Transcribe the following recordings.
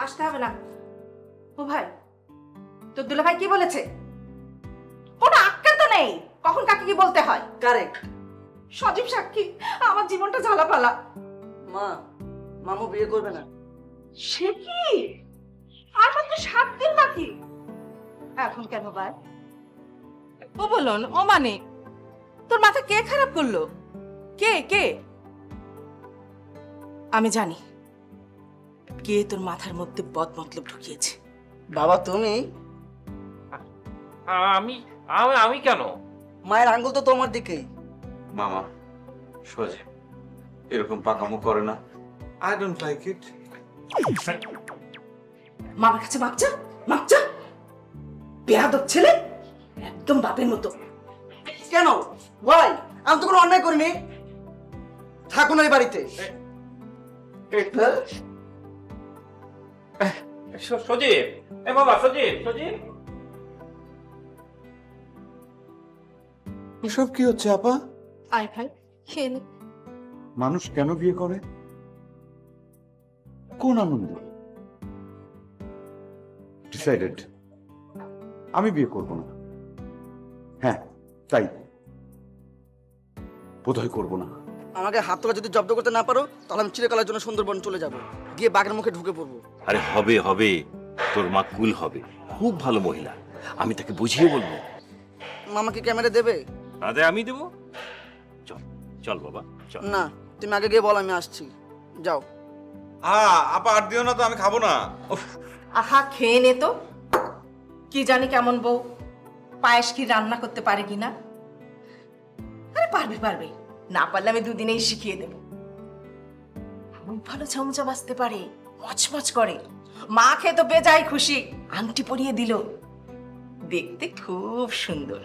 আসতে হবে না। ও ভাই, তোর দুলা ভাই কি বলেছে? কোনো আক্কেল তো নেই কখন কাকে কি বলতে হয়। কারেক্ট। সজীব সাক্ষী, আমার জীবনটা ঝালাপালা। মা, মামু বিয়ে করবে না। সে কি? আর মাত্র 7 দিন বাকি। এখন কেন ভাই? ও বলুন, ও মানে তোর মাথা কে খারাপ করলো? কে কে? আমি জানি কে তোর মাথার মধ্যে বদমতলব ঢুকিয়েছে। বাবা তুমি? আমি আমি কেন? মায়ের আঙ্গুল তো তোমার দিকেই। মামা, সজীব এরকম পাকামো করে না। I don't like it. মামার কাছে মাপচা মাপচা, বেয়াদব ছেলে, একদম বাপের মতো। কেন? ওয়াই? আমি তো কোনো অন্যায় করিনি। থাকো না এই বাড়িতে। সজীব, এ বাবা সজীব, সজীব। এসব কি হচ্ছে আপা? আয় ভাই, খেয়ে নে। মানুষ কেন বিয়ে করে? কোন আনন্দ? ডিসাইডেড, আমি বিয়ে করব না। হ্যাঁ তাই, বোধহয় করব না। আমাকে হাত তোলা যদি জব্দ করতে না পারো তাহলে আমি চিরকালের জন্য সুন্দরবন চলে যাব, গিয়ে বাঘের মুখে ঢুকে পড়বো। আরে হবে হবে, তোর মা কুল হবে, খুব ভালো মহিলা, আমি তাকে বুঝিয়ে বলবো। মামাকে ক্যামেরা দেবে? আরে আমি দেবো, চল চল বাবা চল। না, তুমি আগে গিয়ে বলো, আমি আসছি। যাও। আপা আর দিও না তো, আমি খাবো না। আহা খেয়ে নে তো। কি জানি কেমন বউ, পায়েস কি রান্না করতে পারে কিনা। আরে পারবে পারবে, না পারলে আমি দুদিনেই শিখিয়ে দেব। খুব ভালো চামচা বাজতে পারে, মচমচ করে। মা খেয়ে তো বেজায় খুশি, আংটি পরিয়ে দিল। দেখতে খুব সুন্দর,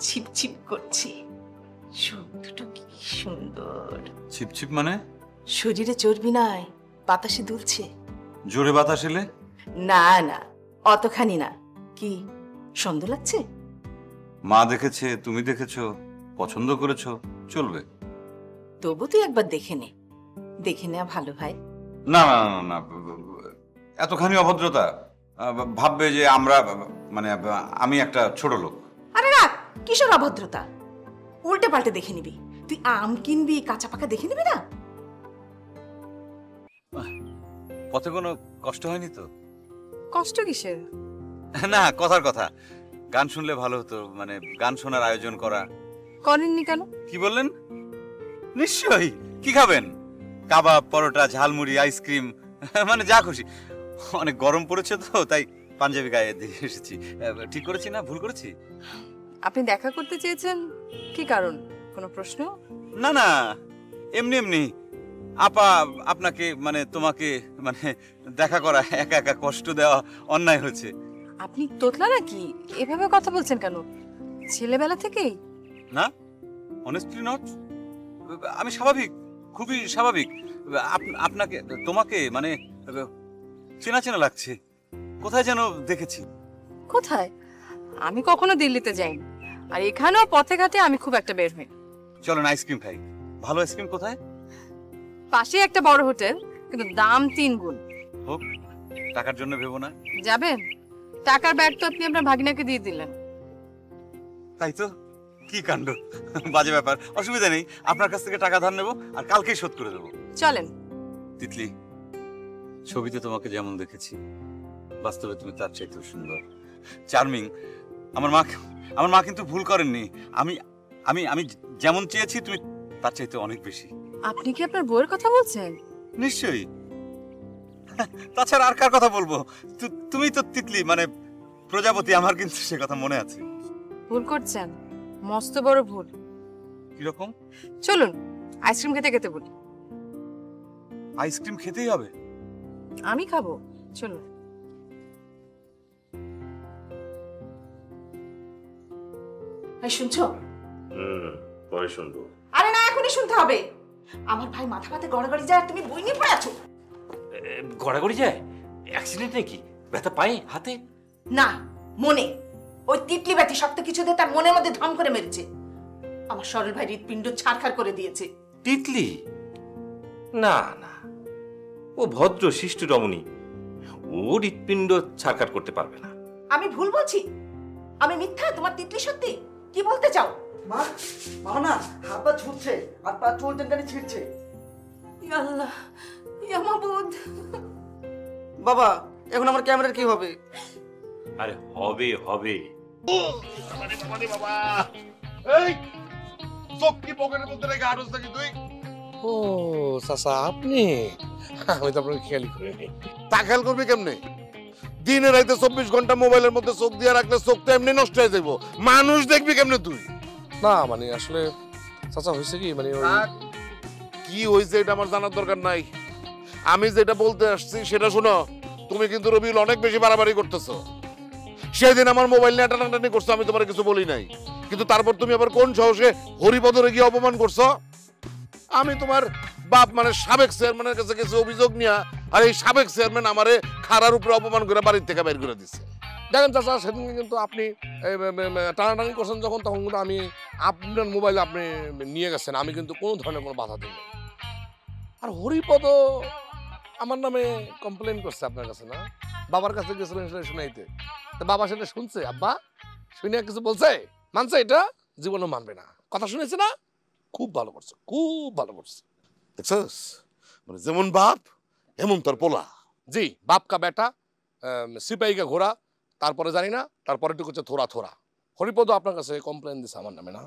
ছিপছিপ করছে। চোখ দুটো কি সুন্দর। ছিপছিপ মানে? শরীরে চর্বি নাই, বাতাসে দুলছে। জোরে বাতাস এলে? না না, অতখানি না। কি সুন্দর লাগছে? মা দেখেছে, তুমি দেখেছো, পছন্দ করেছো, চলবে। তবু তুই একবার দেখে নে, দেখে নেওয়া ভালো ভাই। না না না না, এতখানি অভদ্রতা। ভাববে যে আমরা মানে আমি একটা ছোট লোক। আরে রাখ, কিসের অভদ্রতা? উল্টে পাল্টে দেখে নিবি। তুই আম কিনবি, কাঁচা পাকা দেখে নিবি না? পথে কোনো কষ্ট হয়নি তো? কষ্ট কিসের? না, কথার কথা, গান শুনলে ভালো হতো, মানে গান শোনার আয়োজন করা। করেননি কেন? কি বললেন? নিশ্চয়ই। কি খাবেন? কাবাব, পরোটা, ঝালমুড়ি, আইসক্রিম, মানে যা খুশি। অনেক গরম পড়েছে তো, তাই পাঞ্জাবি গায়ে দিয়ে এসেছি। ঠিক করেছি না, ভুল করেছি? আপনি দেখা করতে চেয়েছেন, কি কারণ? কোনো প্রশ্ন? না না, এমনি এমনি। আপা আপনাকে মানে তোমাকে মানে দেখা করা একা একা কষ্ট দেওয়া অন্যায় হয়েছে। আপনি তোতলা নাকি? এভাবে কথা বলছেন কেন? ছেলেবেলা থেকেই? না, অনেস্টলি নট। আমি স্বাভাবিক, খুবই স্বাভাবিক। আপনাকে তোমাকে মানে চেনা চেনা লাগছে, কোথায় যেন দেখেছি। কোথায়? আমি কখনো দিল্লিতে যাইনি, আর এখানেও পথে ঘাটে আমি খুব একটা বের হই। চলেন আইসক্রিম খাই। ভালো আইসক্রিম কোথায়? পাশে একটা বড় হোটেল, কিন্তু দাম 3 গুণ। হোক, টাকার জন্য ভেবো না। যাবেন? টাকার ব্যাগ তো আপনি আপনার ভাগিনাকে দিয়ে দিলেন। তাই তো, কি কাণ্ড, বাজে ব্যাপার। অসুবিধা নেই, আপনার কাছ থেকে টাকা ধার নেবো আর কালকেই শোধ করে দেবো। চলেন। তিতলি, ছবিতে তোমাকে যেমন দেখেছি, বাস্তবে তুমি তার চাইতেও সুন্দর, চার্মিং। আমার মা কিন্তু ভুল করেননি। আমি আমি আমি যেমন চেয়েছি তুমি তার চাইতে অনেক বেশি। আপনি কি আপনার বউয়ের কথা বলছেন? নিশ্চয়ই, তাছাড়া আর কার কথা বলবো? তুমি তো তিতলি মানে প্রজাপতি, আমার কিন্তু সে কথা মনে আছে। ভুল করছেন, মস্ত বড় ভুল। কিরকম? চলুন আইসক্রিম খেতে খেতে বলি। আইসক্রিম খেতেই হবে? আমি খাবো, চলুন। শুনছো? পরে শুনবো। আরে না, এখনই শুনতে হবে। আমার ভাই মাথা পাতে গড়াগড়ি যায়, আর তুমি বই নিয়ে পড়ে আছো। গড়াগড়ি যায়? অ্যাক্সিডেন্ট নাকি? ব্যথা পায়ে, হাতে? না, মনে। ওই তিতলি ব্যাটি শক্ত কিছু দিয়ে তার মনের মধ্যে ধম করে মেরেছে। আমার সরল ভাই হৃৎপিণ্ড ছাড়খাড় করে দিয়েছে। তিতলি? না না, ও ভদ্র শিষ্ট রমণী, ও হৃৎপিণ্ড ছাড়কাট করতে পারবে না। আমি ভুল বলছি? আমি মিথ্যা? তোমার তিতলি সত্যি? কি বলতে চাও? মা মা না হাত পা ছুটছে আর পা চলতেন টানি ছিঁড়ছে। ইয়া আল্লাহ, ইয়া মাবুদ। বাবা এখন আমার ক্যামেরার কি হবে? আরে হবে হবে। বাবা এই চোখ কি পকেটের মধ্যে রেখে আড়স থাকি তুই? ও চাচা আপনি? আমি তো আপনাকে খেয়ালই করিনি। তা খেয়াল করবি কেমনে? দিনে রাইতে 24 ঘন্টা মোবাইলের মধ্যে চোখ দিয়ে রাখলে চোখ তো এমনি নষ্ট হয়ে যাবো, মানুষ দেখবি কেমনে তুই? না মানে আসলে চাচা হয়েছে কি মানে কি হয়েছে এটা আমার জানার দরকার নাই। আমি যেটা বলতে আসছি সেটা শোনো। তুমি কিন্তু রবিউল অনেক বেশি বাড়াবাড়ি করতেছো। সেদিন আমার মোবাইল নিয়ে টানাটানি করছো, আমি তোমার কিছু বলি নাই, কিন্তু তারপর তুমি আবার কোন সাহসে হরিপদরে গিয়ে অপমান করছো? আমি তোমার বাপ মানে সাবেক চেয়ারম্যানের কাছে কিছু অভিযোগ নিয়ে, আর এই সাবেক চেয়ারম্যান আমারে খাড়ার উপরে অপমান করে বাড়ির থেকে বের করে দিচ্ছে। দেখেন চাচা সেদিন কিন্তু আপনি টানাটানি করছেন যখন, তখন কিন্তু আমি আপনার মোবাইল আপনি নিয়ে গেছেন, আমি কিন্তু কোনো ধরনের কোনো বাধা দিই। আর হরিপদ আমার নামে কমপ্লেন করছে আপনার কাছে, না? বাবার কাছে গেছিলেন সেটা শুনাইতে, তো বাবা সেটা শুনছে? আব্বা শুনে কিছু বলছে? মানছে? এটা জীবনও মানবে না। কথা শুনেছে না? খুব ভালো করছে, খুব ভালো করছে। দেখছস মানে যেমন বাপ এমন তোর পোলা। জি, বাপ কা বেটা সিপাহী কা ঘোড়া, তারপরে জানি না, তারপরে টুকু হচ্ছে থোড়া থোড়া। হরিপদ আপনার কাছে কমপ্লেন দিছে আমার নামে, না?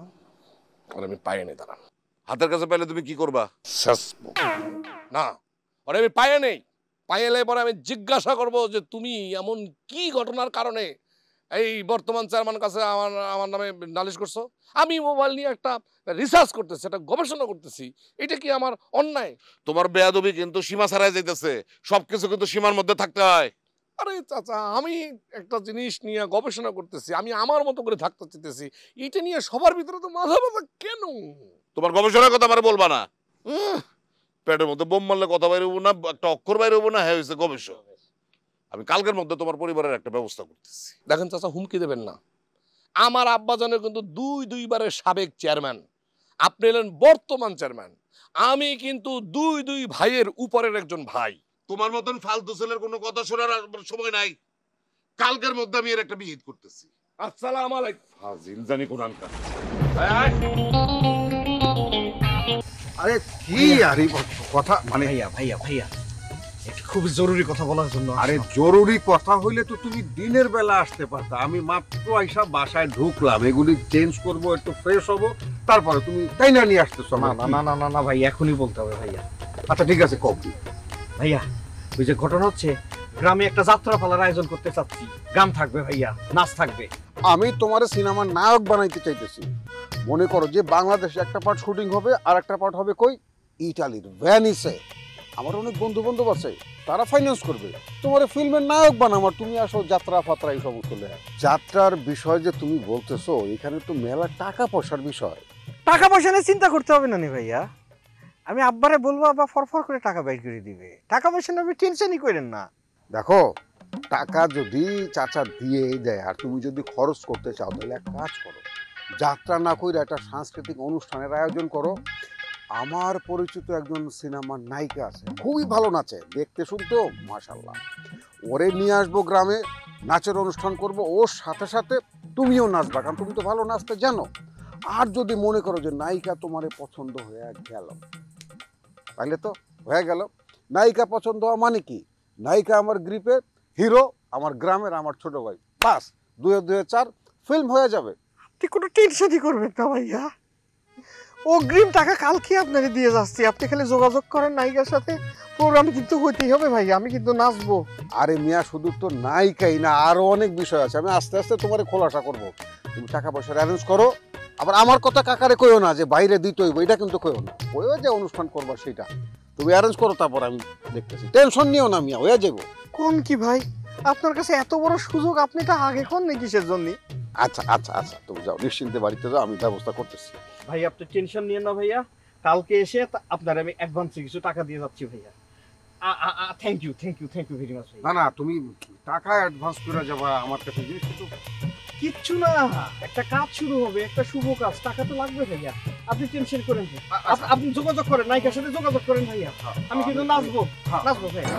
আর আমি পাইনি দাঁড়ান। হাতের কাছে পাইলে তুমি কি করবা? না ওরে আমি পাইয়ে নেই। পাইলে পরে আমি জিজ্ঞাসা করব যে তুমি এমন কি ঘটনার কারণে এই বর্তমান চেয়ারম্যান কাছে আমার নামে নালিশ করছো। আমি মোবাইল নিয়ে একটা রিসার্চ করতেছি, একটা গবেষণা করতেছি, এটা কি আমার অন্যায়? তোমার বেয়াদবি কিন্তু সীমা ছাড়াই যাইতেছে, সবকিছু কিন্তু সীমার মধ্যে থাকতে হয়। আরে চাচা আমি একটা জিনিস নিয়ে গবেষণা করতেছি, আমি আমার মতো করে থাকতে চাইতেছি, এটা নিয়ে সবার ভিতরে তো মাথা ব্যথা কেন? তোমার গবেষণার কথা আমার বলবা না। পেটের মধ্যে বোম মারলে কথা বাইরে হবো না, একটা অক্ষর বাইরে হবো না, হ্যাঁ হয়েছে গবেষণা। আমি কালকের মধ্যে তোমার পরিবারের একটা ব্যবস্থা করতেছি। দেখেন চাচা হুমকি দেবেন না। আমার আব্বাজানের কিন্তু দুইবারের সাবেক চেয়ারম্যান, আপনি এলেন বর্তমান চেয়ারম্যান। আমি কিন্তু দুই ভাইয়ের উপরের একজন ভাই। তোমার মতন ফালতু ছেলের কোনো কথা শোনার সময় নাই। কালকের মধ্যে আমি এর একটা বিহিত করতেছি। আসসালামু আলাইকুম। ফাজিল জানি কোরআনকার। আরে কি আর কথা মানে ভাইয়া খুব জরুরি কথা বলার জন্য। আরে জরুরি কথা হইলে তো তুমি দিনের বেলা আসতে পারতা। আমি মাত্র আইসা বাসায় ঢুকলাম, এগুলি চেঞ্জ করব, একটু ফ্রেশ হব, তারপরে তুমি তাই না নিয়ে আসতেছো? না না না না না ভাই, এখনই বলতে হবে ভাইয়া। আচ্ছা ঠিক আছে, কবি ভাইয়া ওই যে ঘটনা হচ্ছে, গ্রামে একটা যাত্রা পালার আয়োজন করতে চাচ্ছি। গান থাকবে ভাইয়া, নাচ থাকবে। আমি তোমার সিনেমার নায়ক বানাইতে চাইতেছি। মনে করো যে বাংলাদেশে একটা পার্ট শুটিং হবে আর একটা পার্ট হবে কই, ইটালির ভ্যানিসে। আমার অনেক বন্ধু বান্ধব আছে, তারা ফাইন্যান্স করবে, তোমার ফিল্মের নায়ক বানাবো, আর তুমি আসো যাত্রা ফাত্রা এই সমস্ত লেখা। যাত্রার বিষয় যে তুমি বলতেছো, এখানে তো মেলা টাকা পয়সার বিষয়। টাকা পয়সা নিয়ে চিন্তা করতে হবে না ভাইয়া। আমি আব্বারে বলবো, আব্বা ফরফর করে টাকা বাইর করে দিবে। টাকা পয়সা নিয়ে আপনি টেনশনই করেন না। দেখো টাকা যদি চাচা দিয়ে দেয় আর তুমি যদি খরচ করতে চাও, তাহলে এক কাজ করো, যাত্রা না করে একটা সাংস্কৃতিক অনুষ্ঠানের আয়োজন করো। আমার পরিচিত একজন সিনেমার নায়িকা আছে, খুবই ভালো নাচে, দেখতে শুনতো মাশাআল্লাহ। ওরে নিয়ে আসবো গ্রামে, নাচের অনুষ্ঠান করব, ওর সাথে সাথে তুমিও নাচবা, কারণ তুমি তো ভালো নাচতে জানো। আর যদি মনে করো যে নায়িকা তোমারে পছন্দ হয়ে গেল, তাহলে তো হয়ে গেল। নায়িকা পছন্দ হওয়া মানে কি, নায়িকা আমার গ্রিপের, হিরো আমার গ্রামের, আমার ছোট ভাই, বাস 2-4 ফিল্ম হয়ে যাবে। আপনি কোনো টেনশনই করবেন না ভাইয়া, অগ্রিম টাকা কালকে আপনাকে দিয়ে যাচ্ছি। আপনি খালি যোগাযোগ করেন নায়িকার সাথে, প্রোগ্রাম কিন্তু হইতেই হবে ভাইয়া, আমি কিন্তু নাচবো। আরে মিয়া শুধু তো নায়িকাই না, আরো অনেক বিষয় আছে, আমি আস্তে আস্তে তোমার খোলাসা করবো। তুমি টাকা পয়সা অ্যারেঞ্জ করো, আবার আমার কথা কাকারে কইও না যে বাইরে দিতে হইব, এটা কিন্তু কইও না। ওই যে অনুষ্ঠান করবা সেটা তুমি অ্যারেঞ্জ করো, তারপর আমি দেখতেছি, টেনশন নিও না মিয়া, হয়ে যাবো। কোন কি ভাই, আপনার কাছে এত বড় সুযোগ, আপনি তা আগে কোন নেই কিসের জন্য? আচ্ছা আচ্ছা আচ্ছা, তুমি যাও নিশ্চিন্তে বাড়িতে যাও, আমি ব্যবস্থা করতেছি। ভাই আপনি টেনশন নিয়ে না ভাইয়া, কালকে এসে আপনার আমি অ্যাডভান্সে কিছু টাকা দিয়ে যাচ্ছি ভাইয়া। Thank you very much. না না, তুমি টাকা অ্যাডভান্স করে যাবা আমার কাছে, জিনিস তো কিচ্ছু না, একটা কাজ শুরু হবে, একটা শুভ কাজ, টাকা তো লাগবে ভাইয়া, আপনি টেনশন করেন না। আপনি যোগাযোগ করেন, নায়িকার সাথে যোগাযোগ করেন ভাইয়া, আমি কিন্তু নাচবো ভাইয়া।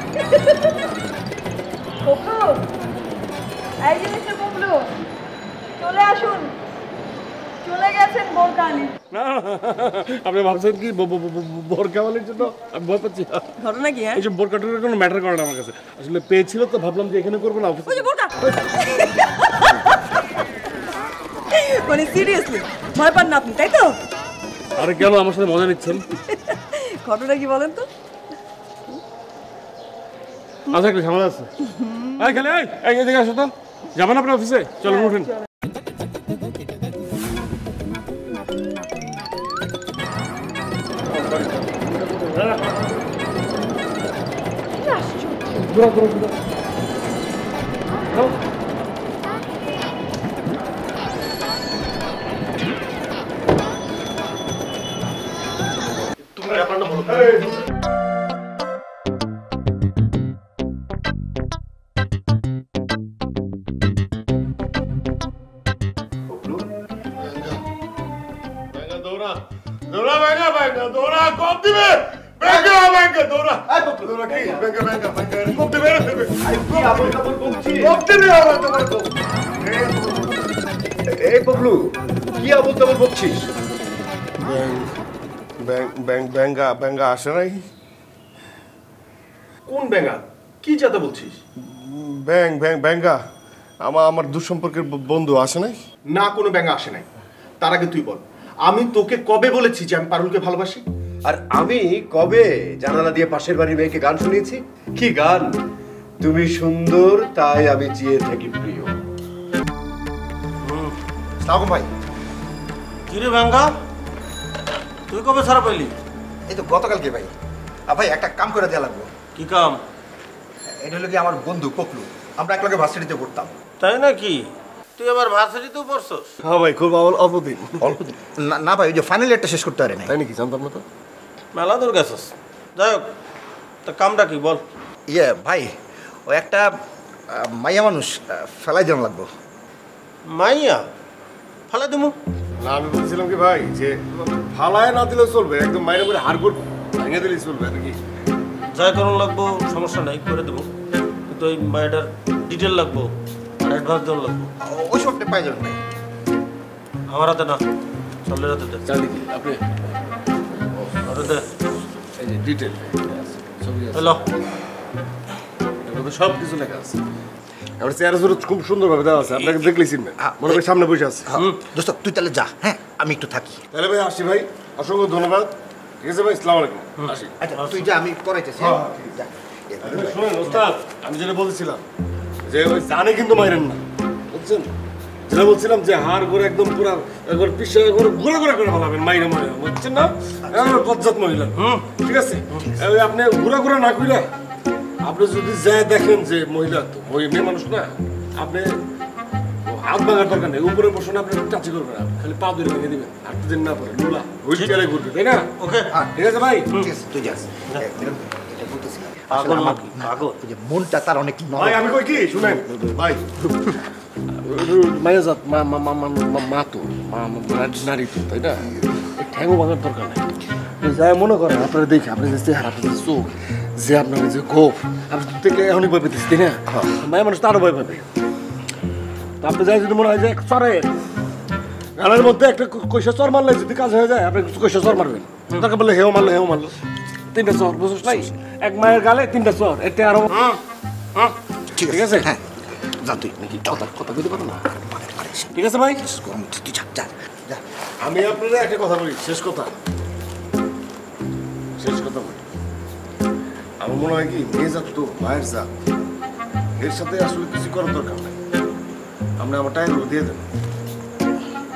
ভুলে গেছেন বোরকালি। না আপনি ভাবছেন কি বোরকা বলার জন্য আমি ভয় পাচ্ছি? ঘটনা কি? এইসব বোরকা টোরকা কোনো ম্যাটার করে না আমার কাছে। আসলে পেয়েছিল তো ভাবলাম যে এখানে করবো না, অফিসে। মানে সিরিয়াসলি ভয় পান না আপনি, তাই তো? আরে কেন আমার সাথে মজা নিচ্ছেন? ঘটনা কি বলেন তো? আচ্ছা একটা ঝামেলা আছে। এই খালি এই এদিকে আসো তো। যাবেন আপনার অফিসে? চলুন উঠেন। এই ববলু কি আবল তাবল বকছিস? ব্যাঙ্গা আসে নাই? কোন ব্যাঙ্গা? কি যাতে বলছিস? ব্যাঙ্গা আমার দুঃসম্পর্কের বন্ধু আসে নাই? না, কোনো ব্যাঙ্গা আসে নাই। তার আগে তুই বল, আমি তোকে কবে বলেছি যে আমি পারুলকে ভালোবাসি? আর আমি কবে জানালা দিয়ে পাশের বাড়ির মেয়েকে গান শুনিয়েছি? কি গান? তুমি সুন্দর তাই আমি চেয়ে থাকি প্রিয়। সাগম ভাই। কিরে ব্যাঙ্গা, তুই কবে ছাড়া পাইলি? এই তো গতকালকে ভাই। ভাই একটা কাম করে দেওয়া লাগবে। কি কাম? এটা হলো কি আমার বন্ধু পকলু, আমরা একলগে ভার্সিটিতে পড়তাম। তাই নাকি? তুই আবার ভার্সিটিতেও পড়ছস? হ্যাঁ ভাই, খুব অল্প দিন। অল্প দিন না ভাই, ওই যে ফাইনাল ইয়ারটা শেষ করতে পারে না। তাই নাকি? জানতাম না তো। মেলা দূর গেছস। যাই হোক, তা কামটা কি বল? ইয়ে ভাই, ও একটা মাইয়া মানুষ ফেলাই দেওয়া লাগবো। মাইয়া ফেলাই দেবো? না, আমি বলছিলাম কি ভাই যে ফালায় না দিলেও চলবে, একদম মাইনে করে হাড়গোড় ভেঙে দিলেই চলবে আর কি। যাই করুন লাগবো সমস্যা নাই, করে দেবো, কিন্তু ওই মাইয়াটার ডিটেল লাগবো আর অ্যাডভান্স দেওয়া লাগবো। ওই সবটা পাই যাবেন ভাই। আমার হাতে না, চলের হাতে দে। জানি কি আপনি হাতে দে। এই যে ডিটেল ছবি আছে, হ্যালো, সব কিছু লেখা আছে। আমার চেয়ারের জন্য খুব সুন্দরভাবে দেওয়া আছে, আপনাকে দেখলেই চিনবেন। মনে করি সামনে বসে আছে। দোস্ত তুই তাহলে যা, হ্যাঁ আমি একটু থাকি। তাহলে ভাই আসি ভাই, অসংখ্য ধন্যবাদ। ঠিক আছে ভাই, আসসালামু আলাইকুম। আসি। আচ্ছা তুই যা, আমি পড়াইতেছি। যা। শুনুন ওস্তাদ, আমি যেটা বলছিলাম যে ওই জানে কিন্তু মাইরেন না, বুঝছেন? যেটা বলছিলাম যে হাড় করে একদম পুরো একবার পিছে একবার ঘুরে ঘুরে করে ফেলাবেন, মাইরে মাইরে, বুঝছেন না? বজ্জাত মহিলা। ঠিক আছে, ওই আপনি ঘুরে ঘুরে না কইরা আপনি যদি যায় দেখেন যে মহিলা তো ওই মেয়ে মানুষ না, আপনি হাত ভাঙার দরকার নেই, উপরে বসুন, আপনি টাচি করবেন না, খালি পা ধরে ভেঙে দিবেন, হাঁটতে দিন না পরে লুলা ওই চেয়ারে ঘুরবে, তাই না? ওকে, ঠিক আছে ভাই, ঠিক আছে তুই যাস। এটা বলতেছিলাম মনটা তার অনেক ভাই আমি কই কি শুনেন ভাই, মায়া জাত মা তো নারী তো, তাই না? ঠ্যাঙ্গো ভাঙার দরকার নাই। যাই মনে করেন আপনারা দেখে, আপনি যে চেহারা, আপনার যে চোখ, যে আপনার যে গোফ, আপনি দেখলে এখনই ভয় পেতেছি, তাই না? মায়া মানুষ তো আরো ভয় পাবে। আপনি যাই যদি মনে হয় যে চরে গানের মধ্যে একটা কইসা চর মারলে যদি কাজ হয়ে যায়, আপনি কইসা চর মারবেন, তাকে বললে হেও মারলো, হেও মারলো, 3টা চর, বুঝছ নাই? এক মায়ের গালে 3টা চর, এতে আরো। ঠিক আছে, হ্যাঁ যা তুই নাকি কথা বলতে পারো না? ঠিক আছে ভাই, তুই যা যা। আমি আপনাদের একটা কথা বলি, শেষ কথা বলি। আমার মনে হয় কি, মেয়ে জাত তো মায়ের জাত, এর সাথে আসলে কিছু করার দরকার নাই। আমরা আমার টাইমগুলো দিয়ে দেবো,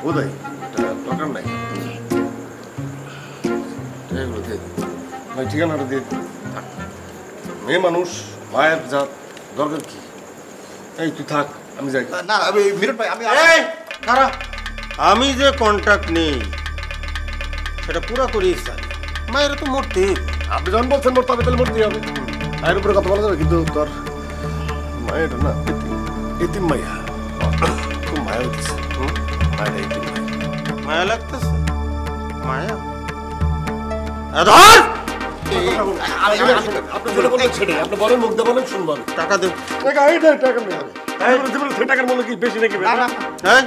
বোধহয় দরকার নাই, টাইমগুলো দিয়ে দেবো ভাই, ঠিকানাটা দিয়ে দেবো। মেয়ে মানুষ, মায়ের জাত, দরকার কি? এই তুই থাক, আমি যাই। না মিরন ভাই, আমি খারাপ, আমি যে কন্ট্যাক্ট নেই সেটা পুরা করি স্যার। মায়ের তো মরতে, আপনি যখন বলছেন মরতে হবে, তাহলে মরতেই হবে। মায়ের উপরে কথা বলা যাবে, কিন্তু তোর মায়ের না এতিম মাইয়া, খুব মায়া হইতেছে। মায়ের এতিম মায়া লাগতেছে। মায়া আপনি যেটা বলবেন সেটাই, আপনি বলেন, মুখ দিয়ে বলেন, শুনবো। টাকা দেব। টাকার মূল্য কি বেশি নাকি? হ্যাঁ,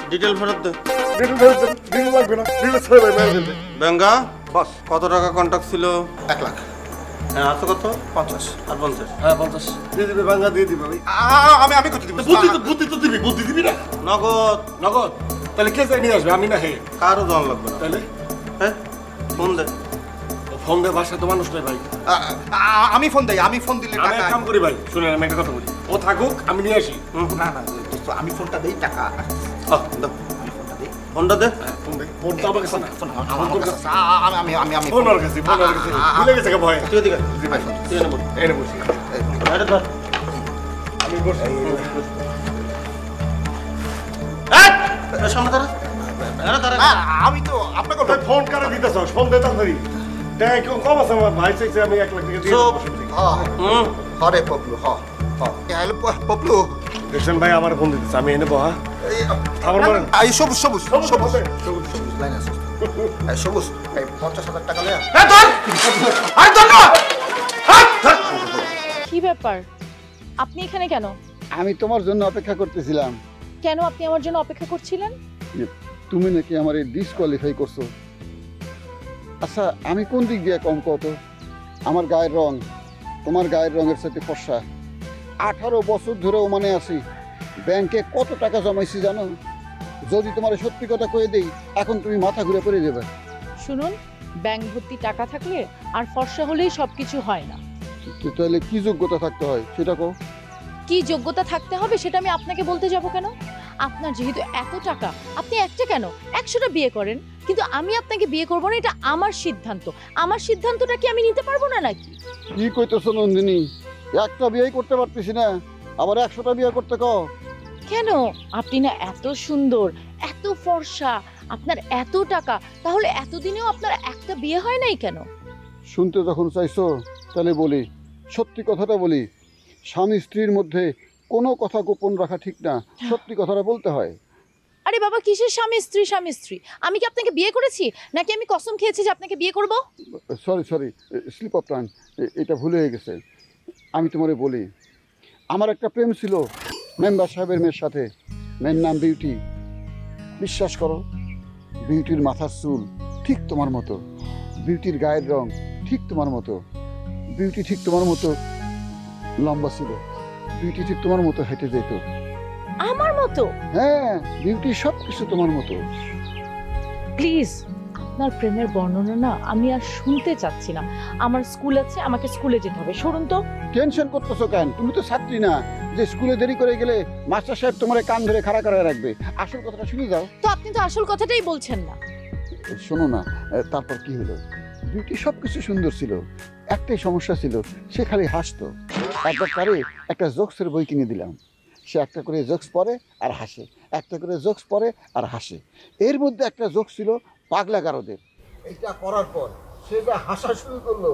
ডিটেল ফেরত দে। ডিটেল লাগবে না, ডিটেল ছেড়ে ভাই মেরে ফেলবে। বেঙ্গা বস কত টাকা কন্ট্যাক্ট ছিল? 1 লাখ। হ্যাঁ আছে কত? 50। আর 50। হ্যাঁ 50 দিয়ে দিবে, বাঙ্গা দিয়ে দিবে ভাই। আমি কত দিব? বুদ্ধি তো দিবি, বুদ্ধি দিবি না। নগদ। নগদ? তাহলে কে যাই নিয়ে আসবে, আমি না হে? কারো জন লাগবে না। তাহলে হ্যাঁ ফোন দে। ফোন দে, বাসায় তো মানুষ নেই ভাই। আমি ফোন দেই, আমি ফোন দিলে আমি টাকা। এক কাম করি ভাই, শুনেন আমি একটা কথা বলি, ও থাকুক আমি নিয়ে আসি। না না দোস্ত, আমি ফোনটা দেই, টাকা। দাও আমি ফোনটা দেই। ফোনটা দে। ফোন দে, ফোন তো আমার কাছে না। আমার কাছে। আমি ফোন আমার কাছে, ফোন আমার কাছে। ভুলে গেছে কে ভয়? তুই দিকে। জি ভাই, তুই এনে বল। এই নে বসি। এটা ধর। আমি বসি। এই সামনে দাঁড়া। এরা দাঁড়া। আমি তো আপনাকে ভাই ফোন কারে দিতেছস? ফোন দে তাড়াতাড়ি। দেখ কম আছে আমার ভাই, চাইছে আমি 1 লাখ টাকা দিয়ে চুপ। হরে পপলু, হ্যালো পপলু। দেখছেন ভাই আমার ফোন দিতেছে, আমি এনে বহা খাবার মারেন। এই সবুজ সবুজ সবুজ সবুজ লাইন আছে। এই সবুজ, এই 50,000 টাকা লয়া। আরে ধর না। কি ব্যাপার, আপনি এখানে কেন? আমি তোমার জন্য অপেক্ষা করতেছিলাম। কেন আপনি আমার জন্য অপেক্ষা করছিলেন? তুমি নাকি আমার ডিসকোয়ালিফাই করছো। আচ্ছা আমি কোন দিক দিয়ে কম কত? আমার গায়ের রং তোমার গায়ের রঙের সাথে ফর্সা। 18 বছর ধরে ওমানে আছি, ব্যাংকে কত টাকা জমাইছি জানো? যদি তোমার সত্যি কথা কয়ে দেই, এখন তুমি মাথা ঘুরে পড়ে যাবে। শুনুন, ব্যাংক ভর্তি টাকা থাকলে আর ফর্সা হলেই সবকিছু হয় না। তাহলে কি যোগ্যতা থাকতে হয় সেটা কও। কি যোগ্যতা থাকতে হবে সেটা আমি আপনাকে বলতে যাব কেন? আপনার যেহেতু এত টাকা, আপনি একটা কেন 100টা বিয়ে করেন, কিন্তু আমি আপনাকে বিয়ে করব না, এটা আমার সিদ্ধান্ত। আমার সিদ্ধান্তটা কি আমি নিতে পারবো না নাকি? কি কইতেছো নন্দিনী? একটা বিয়ে করতে পারতেছি না, আবার 100টা বিয়ে করতে কও? কেন? আপনি না এত সুন্দর, এত ফর্সা, আপনার এত টাকা, তাহলে এতদিনেও আপনার একটা বিয়ে হয় নাই কেন? শুনতে যখন চাইছো তাহলে বলি, সত্যি কথাটা বলি। স্বামী স্ত্রীর মধ্যে কোনো কথা গোপন রাখা ঠিক না, সত্যি কথাটা বলতে হয়। আরে বাবা, কিসের স্বামী স্ত্রী? স্বামী স্ত্রী আমি কি আপনাকে বিয়ে করেছি, নাকি আমি কসম খেয়েছি যে আপনাকে বিয়ে করব? সরি স্লিপ অফ টাং, এটা ভুল হয়ে গেছে। আমি তোমারে বলি, আমার একটা প্রেম ছিল মেম্বার সাহেবের মেয়ের সাথে। মেয়ের নাম বিউটি। বিশ্বাস করো, বিউটির মাথার চুল ঠিক তোমার মতো, বিউটির গায়ের রং ঠিক তোমার মতো, বিউটি ঠিক তোমার মতো লম্বা ছিল, বিউটি ঠিক তোমার মতো হেঁটে যেত। আমার মতো? হ্যাঁ, বিউটি সব কিছু তোমার মতো। প্লিজ, আপনার প্রেমের বর্ণনা না আমি আর শুনতে চাচ্ছি না। আমার স্কুল আছে, আমাকে স্কুলে যেতে হবে। সরুন তো। টেনশন করতেছো কেন? তুমি তো ছাত্রী না যে স্কুলে দেরি করে গেলে মাস্টার সাহেব তোমার কান ধরে খাড়া করে রাখবে। আসল কথাটা শুনে যাও। তো আপনি তো আসল কথাটাই বলছেন না। শোনো না, তারপর কি হলো? বিউটি সব কিছু সুন্দর ছিল, একটাই সমস্যা ছিল, সে খালি হাসতো। একবার তারে একটা জোকসের বই কিনে দিলাম। সে একটা করে জোকস পড়ে আর হাসে, একটা করে জোকস পড়ে আর হাসে। এর মধ্যে একটা জোক ছিল পাগলা গারদের। এটা করার পর সে যা হাসা শুরু করলো।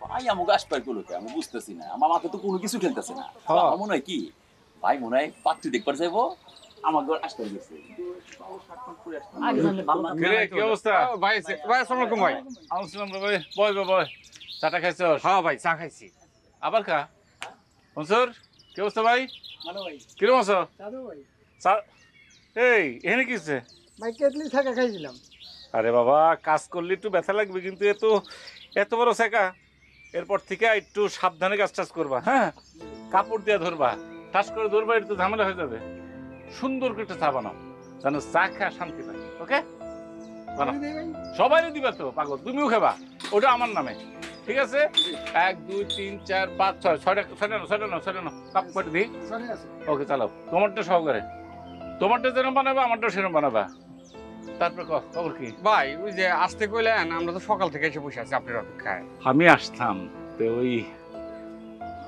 ভাই আমাকে আসবার করলো আমি বুঝতেছি না, আমার মাথায় তো কোনো কিছু খেলতেছে না। আমার মনে হয় কি ভাই মনে হয় পাত্রী দেখবার যাইবো, আমাকে আসবার গেছে। কি অবস্থা ভাই? ভাই আসসালামু আলাইকুম ভাই। আসসালাম ভাই। বয় চাটা খাইছো? হ্যাঁ ভাই চা খাইছি। আবার খা। মনসুর কি অবস্থা ভাই? ভালো ভাই। কিরকম আছো? দাদু ভাই। এই এখানে কি হচ্ছে? ভাই কেটলি থাকা খাইছিলাম। আরে বাবা, কাজ করলে একটু ব্যথা লাগবে, কিন্তু এত বড় শেখা, এরপর থেকে একটু সাবধানে কাজ টাজ করবা। হ্যাঁ, কাপড় দিয়ে ধরবা, টাচ করে ধরবা, একটু ঝামেলা হয়ে যাবে। সুন্দর করে একটা চা বানাও, যেন চা খা শান্তি পাই। ওকে, বানাও। সবাই দিবা তো পাগল, তুমিও খাবা। ওটা আমার নামে, ঠিক আছে? 1 2 3 4 5 6 ছয়টা নাও কাপ করে দিই। ওকে, চালাও। তোমারটা সহকারে, তোমারটা যেরকম বানাবা আমারটাও সেরকম বানাবা। তারপর খবর কি ভাই? ওই যে আসতে কইলেন, আমরা তো সকাল থেকে এসে বসে আছি আপনার অপেক্ষায়। আমি আসতাম তো ওই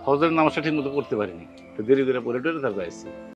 হজরের নামাজটা ঠিক মতো পড়তে পারিনি, তো দেরি করে পড়ে টরে তারপর আসছি।